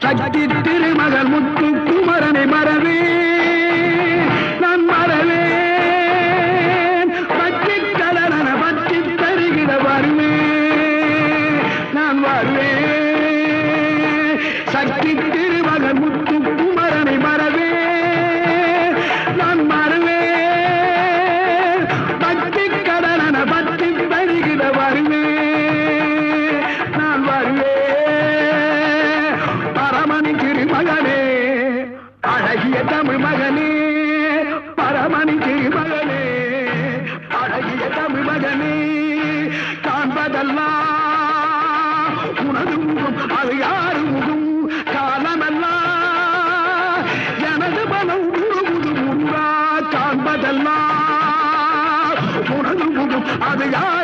சக்தி திருமகள் முத்து குமரனை மறவே நான் மறவேன் பற்றி கடலன பற்றி தருகிற வருவேன் நான் வருவேன் சக்தி திருமகள் முத்து குமரனை மறவே நான் மறவேன் பற்றி கடலன பற்றி தருகிற வருவேன் நான் வருவேன் பரமணி திருமகனே அழகிய தமிழ் மகனே பரமணி திருமகனே அழகிய தமிழ் மகனே காண்பதெல்லாம் உனது முகம் அது யாரு முகம் காலமெல்லாம் எனது மனம் உருகுது முருகா காண்பதெல்லாம் உனது முகம் அது யார்